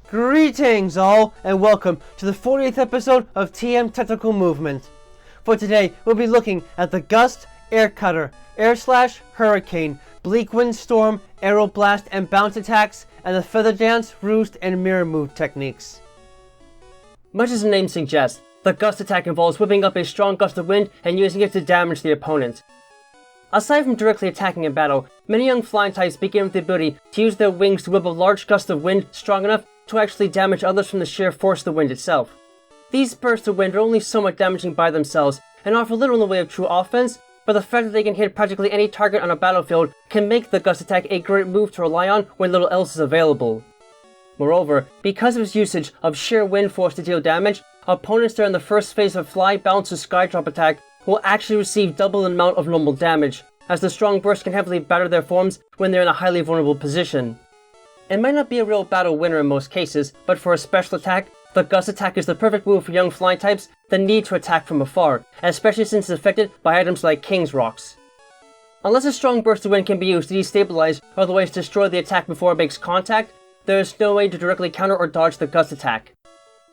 Greetings all, and welcome to the 40th episode of TM Technical Movement. For today, we'll be looking at the Gust, Air Cutter, Air Slash, Hurricane, Bleakwind Storm, Aeroblast and Bounce attacks, and the Feather Dance, Roost and Mirrow Move techniques. Much as the name suggests, the Gust attack involves whipping up a strong gust of wind and using it to damage the opponent. Aside from directly attacking in battle, many young flying types begin with the ability to use their wings to whip a large gust of wind strong enough to actually damage others from the sheer force of the wind itself. These bursts of wind are only somewhat damaging by themselves and offer little in the way of true offense, but the fact that they can hit practically any target on a battlefield can make the Gust attack a great move to rely on when little else is available. Moreover, because of its usage of sheer wind force to deal damage, opponents during the first phase of Fly, Bounce, or Skydrop attack will actually receive double the amount of normal damage, as the strong burst can heavily batter their forms when they're in a highly vulnerable position. It might not be a real battle winner in most cases, but for a special attack, the Gust attack is the perfect move for young flying types that need to attack from afar, especially since it's affected by items like King's Rocks. Unless a strong burst of wind can be used to destabilize or otherwise destroy the attack before it makes contact, there is no way to directly counter or dodge the Gust attack.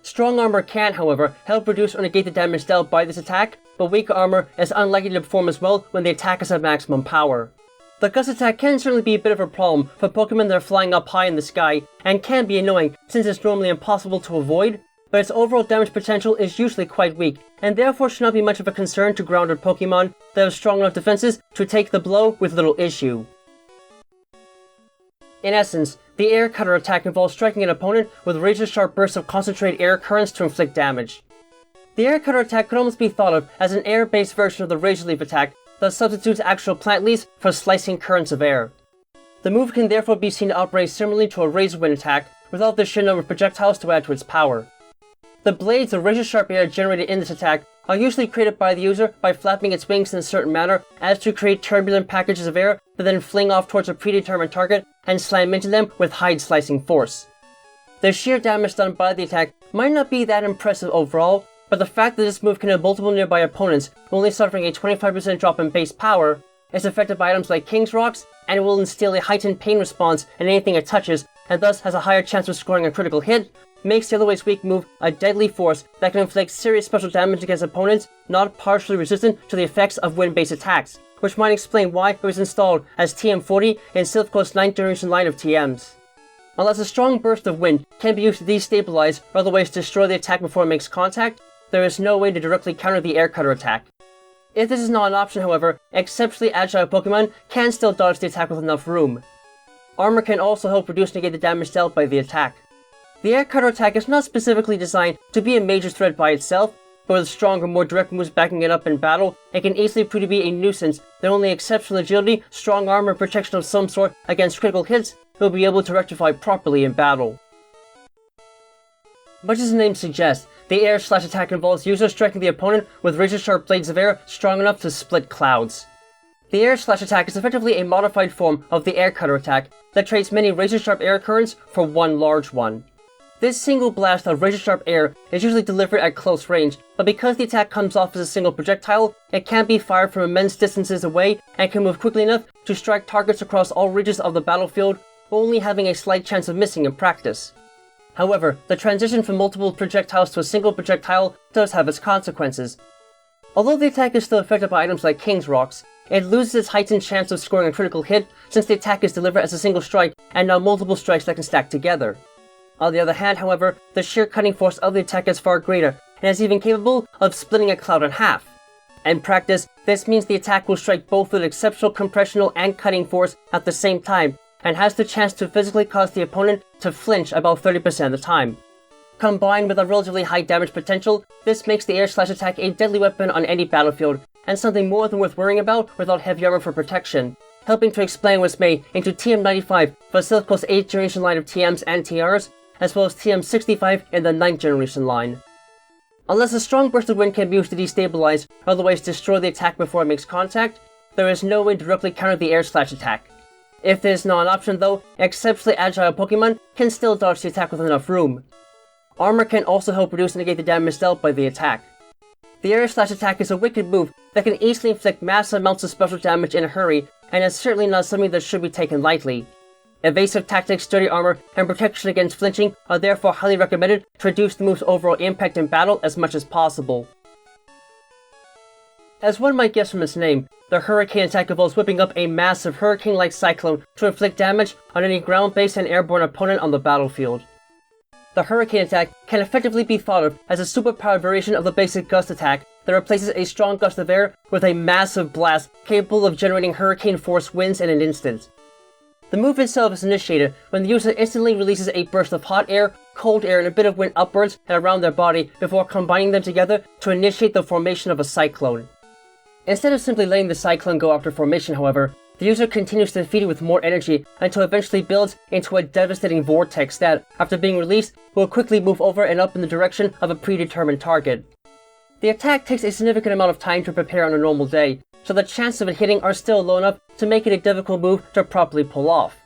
Strong armor can, however, help reduce or negate the damage dealt by this attack, but weak armor is unlikely to perform as well when the attack is at maximum power. The Gust attack can certainly be a bit of a problem for Pokémon that are flying up high in the sky, and can be annoying since it's normally impossible to avoid, but its overall damage potential is usually quite weak, and therefore should not be much of a concern to grounded Pokémon that have strong enough defenses to take the blow with little issue. In essence, the Air Cutter attack involves striking an opponent with razor-sharp bursts of concentrated air currents to inflict damage. The Air Cutter attack could almost be thought of as an air-based version of the Razor Leaf attack that substitutes actual plant leaves for slicing currents of air. The move can therefore be seen to operate similarly to a Razor Wind attack without the sheer number of projectiles to add to its power. The blades of razor-sharp air generated in this attack are usually created by the user by flapping its wings in a certain manner as to create turbulent packages of air that then fling off towards a predetermined target and slam into them with hide-slicing force. The sheer damage done by the attack might not be that impressive overall, but the fact that this move can hit multiple nearby opponents, only suffering a 25% drop in base power, is affected by items like King's Rocks, and it will instill a heightened pain response in anything it touches, and thus has a higher chance of scoring a critical hit, makes the otherwise weak move a deadly force that can inflict serious special damage against opponents not partially resistant to the effects of wind-based attacks, which might explain why it was installed as TM40 in Silphco's 9th generation line of TMs. Unless a strong burst of wind can be used to destabilize or otherwise destroy the attack before it makes contact, there is no way to directly counter the Air Cutter attack. If this is not an option, however, exceptionally agile Pokémon can still dodge the attack with enough room. Armor can also help reduce and negate the damage dealt by the attack. The Air Cutter attack is not specifically designed to be a major threat by itself, but with stronger, more direct moves backing it up in battle, it can easily prove to be a nuisance that only exceptional agility, strong armor, and protection of some sort against critical hits will be able to rectify properly in battle. Much as the name suggests, the Air Slash attack involves users striking the opponent with razor-sharp blades of air strong enough to split clouds. The Air Slash attack is effectively a modified form of the Air Cutter attack that trades many razor-sharp air currents for one large one. This single blast of razor-sharp air is usually delivered at close range, but because the attack comes off as a single projectile, it can be fired from immense distances away and can move quickly enough to strike targets across all regions of the battlefield, only having a slight chance of missing in practice. However, the transition from multiple projectiles to a single projectile does have its consequences. Although the attack is still affected by items like King's Rocks, it loses its heightened chance of scoring a critical hit since the attack is delivered as a single strike and now multiple strikes that can stack together. On the other hand, however, the sheer cutting force of the attack is far greater and is even capable of splitting a cloud in half. In practice, this means the attack will strike both with exceptional compressional and cutting force at the same time, and has the chance to physically cause the opponent to flinch about 30% of the time. Combined with a relatively high damage potential, this makes the Air Slash attack a deadly weapon on any battlefield, and something more than worth worrying about without heavy armor for protection, helping to explain what's made into TM95 for Silphco's 8th generation line of TMs and TRs, as well as TM65 in the 9th generation line. Unless a strong burst of wind can be used to destabilize or otherwise destroy the attack before it makes contact, there is no way to directly counter the Air Slash attack. If this is not an option though, exceptionally agile Pokémon can still dodge the attack with enough room. Armor can also help reduce and negate the damage dealt by the attack. The Air Slash attack is a wicked move that can easily inflict massive amounts of special damage in a hurry, and is certainly not something that should be taken lightly. Evasive tactics, sturdy armor, and protection against flinching are therefore highly recommended to reduce the move's overall impact in battle as much as possible. As one might guess from its name, the Hurricane attack involves whipping up a massive hurricane-like cyclone to inflict damage on any ground-based and airborne opponent on the battlefield. The Hurricane attack can effectively be thought of as a superpowered variation of the basic Gust attack that replaces a strong gust of air with a massive blast capable of generating hurricane force winds in an instant. The move itself is initiated when the user instantly releases a burst of hot air, cold air, and a bit of wind upwards and around their body before combining them together to initiate the formation of a cyclone. Instead of simply letting the cyclone go after formation, however, the user continues to feed it with more energy until it eventually builds into a devastating vortex that, after being released, will quickly move over and up in the direction of a predetermined target. The attack takes a significant amount of time to prepare on a normal day, so the chances of it hitting are still low enough to make it a difficult move to properly pull off.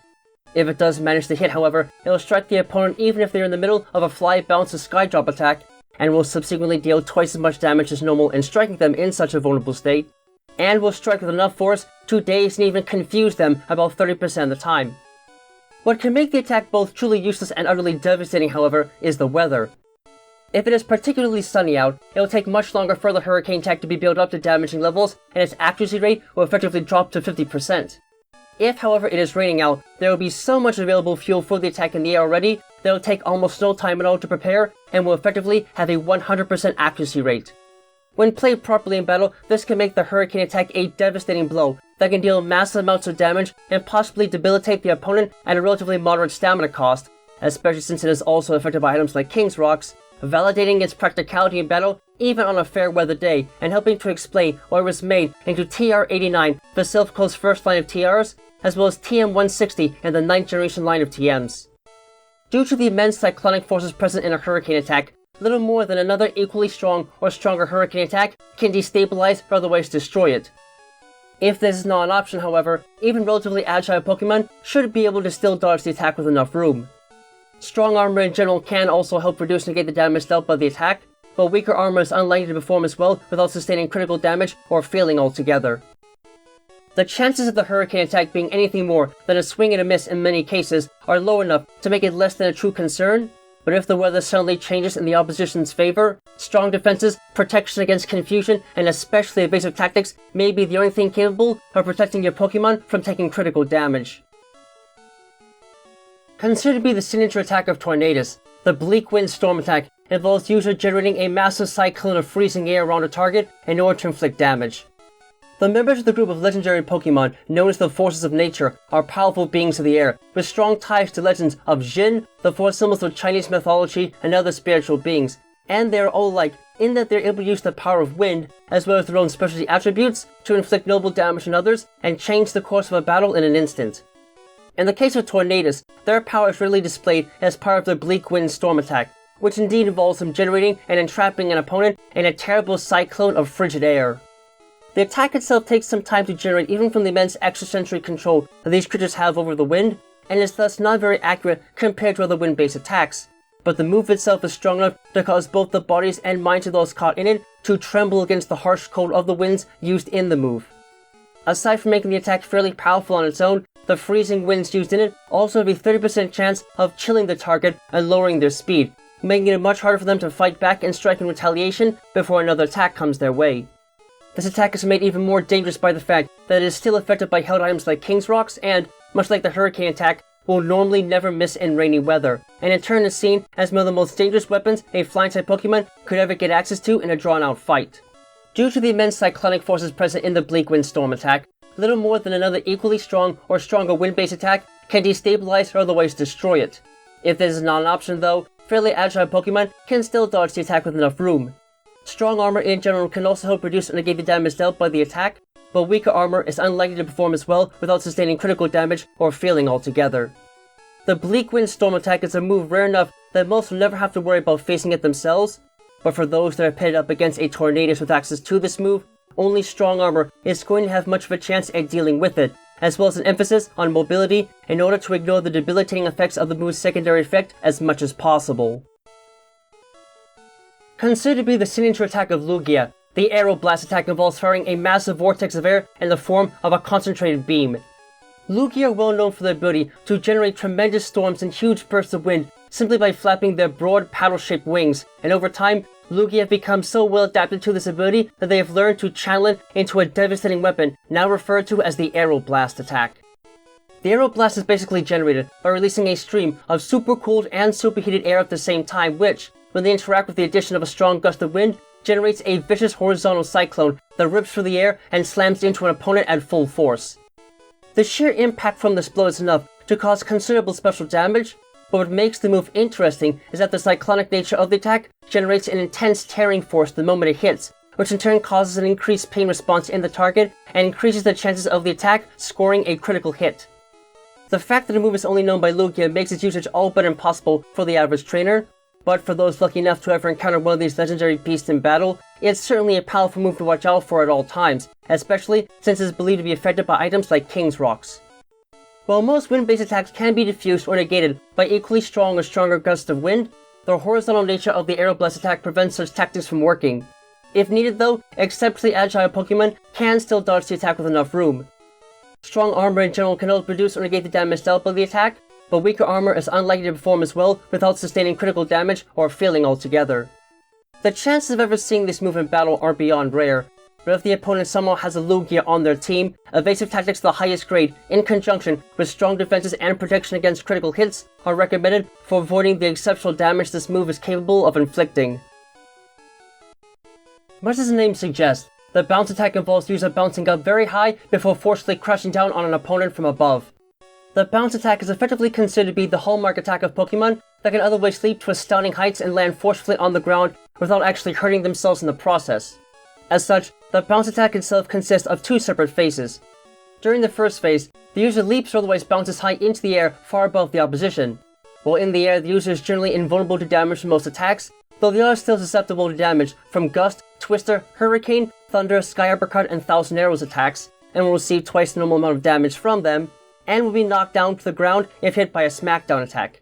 If it does manage to hit, however, it will strike the opponent even if they are in the middle of a fly, bounce, or sky drop attack, and will subsequently deal twice as much damage as normal in striking them in such a vulnerable state, and will strike with enough force to daze and even confuse them about 30% of the time. What can make the attack both truly useless and utterly devastating, however, is the weather. If it is particularly sunny out, it will take much longer for the Hurricane attack to be built up to damaging levels, and its accuracy rate will effectively drop to 50%. If, however, it is raining out, there will be so much available fuel for the attack in the air already that it will take almost no time at all to prepare, and will effectively have a 100% accuracy rate. When played properly in battle, this can make the Hurricane attack a devastating blow that can deal massive amounts of damage and possibly debilitate the opponent at a relatively moderate stamina cost, especially since it is also affected by items like King's Rocks, validating its practicality in battle even on a fair weather day, and helping to explain why it was made into TR-89, Vasilkov's first line of TRs, as well as TM-160 and the 9th generation line of TMs. Due to the immense cyclonic forces present in a Hurricane attack, little more than another equally strong or stronger Hurricane attack can destabilize or otherwise destroy it. If this is not an option, however, even relatively agile Pokémon should be able to still dodge the attack with enough room. Strong armor in general can also help reduce and negate the damage dealt by the attack, but weaker armor is unlikely to perform as well without sustaining critical damage or failing altogether. The chances of the Hurricane attack being anything more than a swing and a miss in many cases are low enough to make it less than a true concern, but if the weather suddenly changes in the opposition's favor, strong defenses, protection against confusion, and especially evasive tactics may be the only thing capable of protecting your Pokémon from taking critical damage. Considered to be the signature attack of Tornadus, the Bleakwind Storm attack involves the user generating a massive cyclone of freezing air around a target in order to inflict damage. The members of the group of legendary Pokémon known as the Forces of Nature are powerful beings of the air, with strong ties to legends of Jin, the four symbols of Chinese mythology, and other spiritual beings, and they are all alike in that they are able to use the power of wind, as well as their own specialty attributes, to inflict noble damage on others and change the course of a battle in an instant. In the case of Tornadus, their power is rarely displayed as part of their Bleakwind Storm attack, which indeed involves them generating and entrapping an opponent in a terrible cyclone of frigid air. The attack itself takes some time to generate even from the immense extrasensory control that these creatures have over the wind, and is thus not very accurate compared to other wind-based attacks, but the move itself is strong enough to cause both the bodies and minds of those caught in it to tremble against the harsh cold of the winds used in the move. Aside from making the attack fairly powerful on its own, the freezing winds used in it also have a 30% chance of chilling the target and lowering their speed, making it much harder for them to fight back and strike in retaliation before another attack comes their way. This attack is made even more dangerous by the fact that it is still affected by held items like King's Rocks and, much like the Hurricane attack, will normally never miss in rainy weather, and in turn is seen as one of the most dangerous weapons a flying-type Pokémon could ever get access to in a drawn-out fight. Due to the immense cyclonic forces present in the Bleakwind Storm attack, little more than another equally strong or stronger wind-based attack can destabilize or otherwise destroy it. If this is not an option though, fairly agile Pokémon can still dodge the attack with enough room. Strong armor in general can also help reduce and negate the damage dealt by the attack, but weaker armor is unlikely to perform as well without sustaining critical damage or failing altogether. The Bleakwind Storm attack is a move rare enough that most will never have to worry about facing it themselves, but for those that are pitted up against a Tornadus with access to this move, only strong armor is going to have much of a chance at dealing with it, as well as an emphasis on mobility in order to ignore the debilitating effects of the move's secondary effect as much as possible. Considered to be the signature attack of Lugia, the Aeroblast attack involves firing a massive vortex of air in the form of a concentrated beam. Lugia are well known for their ability to generate tremendous storms and huge bursts of wind simply by flapping their broad paddle-shaped wings, and over time, Lugia have become so well adapted to this ability that they have learned to channel it into a devastating weapon now referred to as the Aeroblast attack. The Aeroblast is basically generated by releasing a stream of super cooled and superheated air at the same time which, when they interact with the addition of a strong gust of wind, generates a vicious horizontal cyclone that rips through the air and slams into an opponent at full force. The sheer impact from this blow is enough to cause considerable special damage, but what makes the move interesting is that the cyclonic nature of the attack generates an intense tearing force the moment it hits, which in turn causes an increased pain response in the target and increases the chances of the attack scoring a critical hit. The fact that the move is only known by Lugia makes its usage all but impossible for the average trainer, but for those lucky enough to ever encounter one of these legendary beasts in battle, it's certainly a powerful move to watch out for at all times, especially since it is believed to be affected by items like King's Rocks. While most wind-based attacks can be diffused or negated by equally strong or stronger gusts of wind, the horizontal nature of the Aeroblast attack prevents such tactics from working. If needed though, exceptionally agile Pokémon can still dodge the attack with enough room. Strong armor in general can help reduce or negate the damage dealt by the attack, but weaker armor is unlikely to perform as well without sustaining critical damage or failing altogether. The chances of ever seeing this move in battle are beyond rare, but if the opponent somehow has a Lugia on their team, evasive tactics of the highest grade, in conjunction with strong defenses and protection against critical hits, are recommended for avoiding the exceptional damage this move is capable of inflicting. Much as the name suggests, the bounce attack involves the user bouncing up very high before forcefully crashing down on an opponent from above. The bounce attack is effectively considered to be the hallmark attack of Pokémon that can otherwise leap to astounding heights and land forcefully on the ground without actually hurting themselves in the process. As such, the bounce attack itself consists of two separate phases. During the first phase, the user leaps or otherwise bounces high into the air far above the opposition. While in the air, the user is generally invulnerable to damage from most attacks, though they are still susceptible to damage from Gust, Twister, Hurricane, Thunder, Sky Uppercut, and Thousand Arrows attacks, and will receive twice the normal amount of damage from them, and will be knocked down to the ground if hit by a smackdown attack.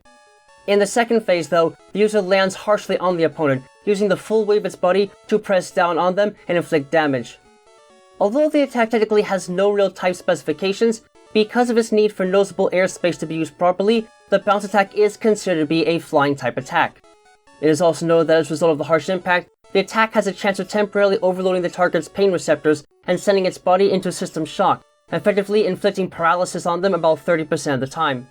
In the second phase though, the user lands harshly on the opponent, using the full weight of its body to press down on them and inflict damage. Although the attack technically has no real type specifications, because of its need for noticeable airspace to be used properly, the bounce attack is considered to be a flying type attack. It is also noted that as a result of the harsh impact, the attack has a chance of temporarily overloading the target's pain receptors and sending its body into system shock, effectively inflicting paralysis on them about 30% of the time.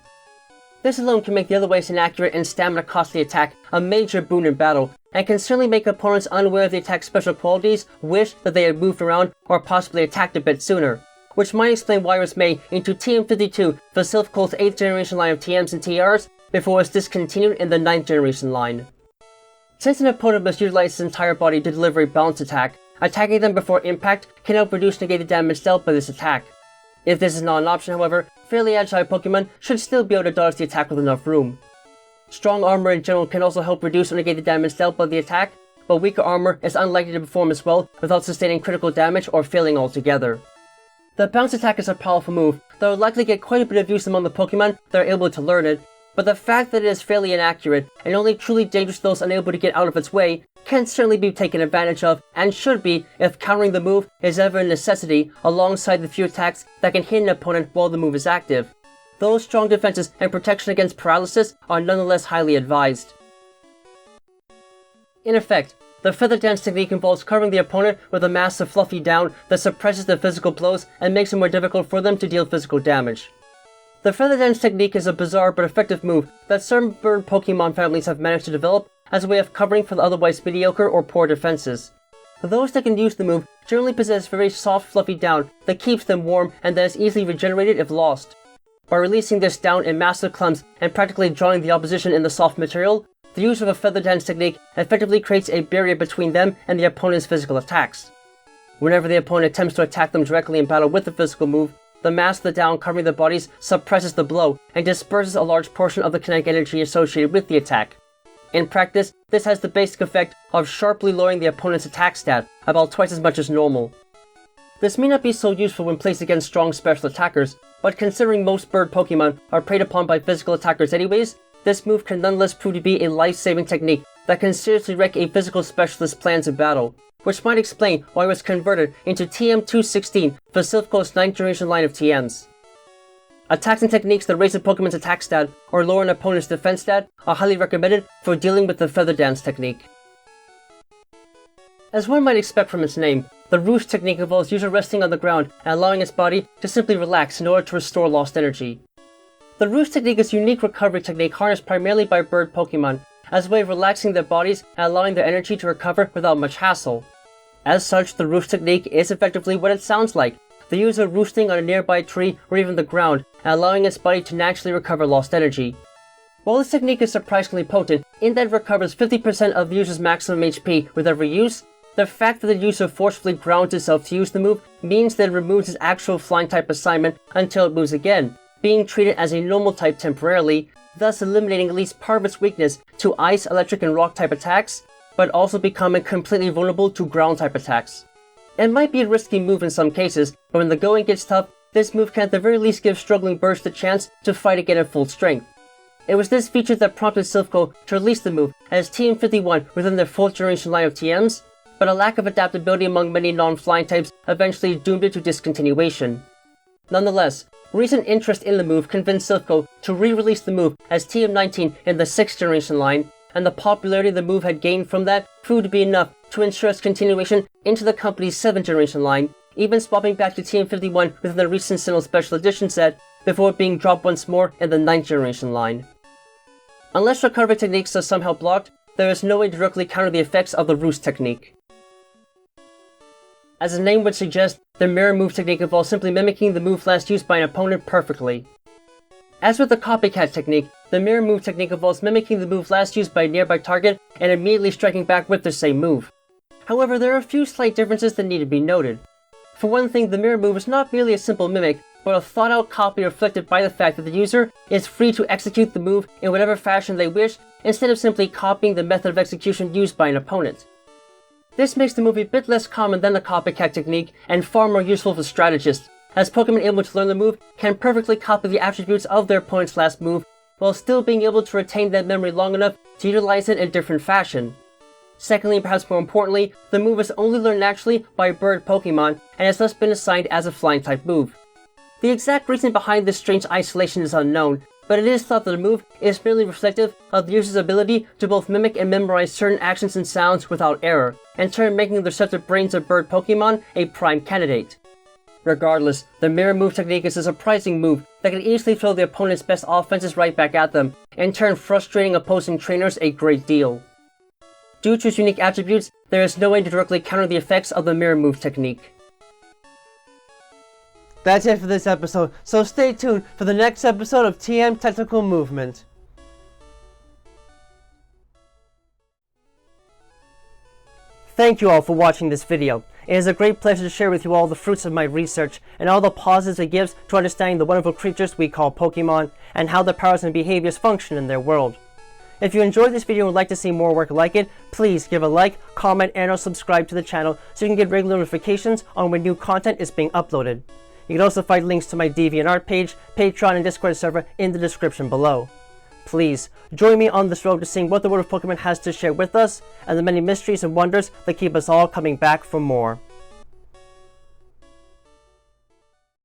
This alone can make the otherwise inaccurate and stamina-costly attack a major boon in battle, and can certainly make opponents unaware of the attack's special qualities wish that they had moved around or possibly attacked a bit sooner, which might explain why it was made into TM52 for Silph Coat's 8th generation line of TMs and TRs before it was discontinued in the 9th generation line. Since an opponent must utilize his entire body to deliver a bounce attack, attacking them before impact can help reduce negated damage dealt by this attack. If this is not an option, however, fairly agile Pokémon should still be able to dodge the attack with enough room. Strong armor in general can also help reduce or negate the damage dealt by the attack, but weaker armor is unlikely to perform as well without sustaining critical damage or failing altogether. The bounce attack is a powerful move that will likely get quite a bit of use among the Pokémon that are able to learn it, but the fact that it is fairly inaccurate and only truly dangerous to those unable to get out of its way can certainly be taken advantage of, and should be if countering the move is ever a necessity alongside the few attacks that can hit an opponent while the move is active. Those strong defenses and protection against paralysis are nonetheless highly advised. In effect, the Feather Dance technique involves covering the opponent with a mass of fluffy down that suppresses their physical blows and makes it more difficult for them to deal physical damage. The Feather Dance technique is a bizarre but effective move that certain bird Pokémon families have managed to develop as a way of covering for the otherwise mediocre or poor defenses. Those that can use the move generally possess very soft fluffy down that keeps them warm and that is easily regenerated if lost. By releasing this down in massive clumps and practically drawing the opposition in the soft material, the use of a Feather Dance technique effectively creates a barrier between them and the opponent's physical attacks. Whenever the opponent attempts to attack them directly in battle with the physical move, the mass of the down covering their bodies suppresses the blow and disperses a large portion of the kinetic energy associated with the attack. In practice, this has the basic effect of sharply lowering the opponent's attack stat about twice as much as normal. This may not be so useful when placed against strong special attackers, but considering most bird Pokémon are preyed upon by physical attackers anyways, this move can nonetheless prove to be a life-saving technique that can seriously wreck a physical specialist's plans in battle, which might explain why it was converted into TM216 for Silph Coat's 9th generation line of TMs. Attacks and techniques that raise a Pokemon's attack stat or lower an opponent's defense stat are highly recommended for dealing with the Feather Dance technique. As one might expect from its name, the Roost technique involves user resting on the ground and allowing its body to simply relax in order to restore lost energy. The Roost technique is a unique recovery technique harnessed primarily by bird Pokemon, as a way of relaxing their bodies and allowing their energy to recover without much hassle. As such, the Roost technique is effectively what it sounds like, the user roosting on a nearby tree or even the ground and allowing its body to naturally recover lost energy. While this technique is surprisingly potent in that it recovers 50% of the user's maximum HP with every use, the fact that the user forcefully grounds itself to use the move means that it removes its actual flying type assignment until it moves again, being treated as a normal type temporarily, thus eliminating at least part of its weakness to ice, electric, and rock type attacks, but also becoming completely vulnerable to ground type attacks. It might be a risky move in some cases, but when the going gets tough, this move can at the very least give struggling birds the chance to fight again at full strength. It was this feature that prompted Silph to release the move as TM51 within their 4th generation line of TMs, but a lack of adaptability among many non-flying types eventually doomed it to discontinuation. Nonetheless, recent interest in the move convinced Silph to re-release the move as TM19 in the 6th generation line, and the popularity the move had gained from that proved to be enough to ensure its continuation into the company's 7th generation line, even swapping back to TM51 within the recent Sinnoh Special Edition set, before being dropped once more in the 9th generation line. Unless recovery techniques are somehow blocked, there is no way to directly counter the effects of the Roost technique. As the name would suggest, the Mirror Move technique involves simply mimicking the move last used by an opponent perfectly. As with the Copycat technique, the Mirror Move technique involves mimicking the move last used by a nearby target and immediately striking back with the same move. However, there are a few slight differences that need to be noted. For one thing, the Mirror Move is not merely a simple mimic, but a thought-out copy reflected by the fact that the user is free to execute the move in whatever fashion they wish, instead of simply copying the method of execution used by an opponent. This makes the move a bit less common than the Copycat technique and far more useful for strategists, as Pokemon able to learn the move can perfectly copy the attributes of their opponent's last move, while still being able to retain that memory long enough to utilize it in a different fashion. Secondly, and perhaps more importantly, the move is only learned naturally by bird Pokemon and has thus been assigned as a flying type move. The exact reason behind this strange isolation is unknown, but it is thought that the move is merely reflective of the user's ability to both mimic and memorize certain actions and sounds without error, in turn making the receptive brains of bird Pokemon a prime candidate. Regardless, the Mirror Move technique is a surprising move that can easily throw the opponent's best offenses right back at them, in turn frustrating opposing trainers a great deal. Due to its unique attributes, there is no way to directly counter the effects of the Mirror Move technique. That's it for this episode, so stay tuned for the next episode of TM Technical Movement. Thank you all for watching this video. It is a great pleasure to share with you all the fruits of my research and all the positives it gives to understanding the wonderful creatures we call Pokemon and how their powers and behaviors function in their world. If you enjoyed this video and would like to see more work like it, please give a like, comment, and or subscribe to the channel so you can get regular notifications on when new content is being uploaded. You can also find links to my DeviantArt page, Patreon, and Discord server in the description below. Please, join me on this road to seeing what the world of Pokemon has to share with us, and the many mysteries and wonders that keep us all coming back for more.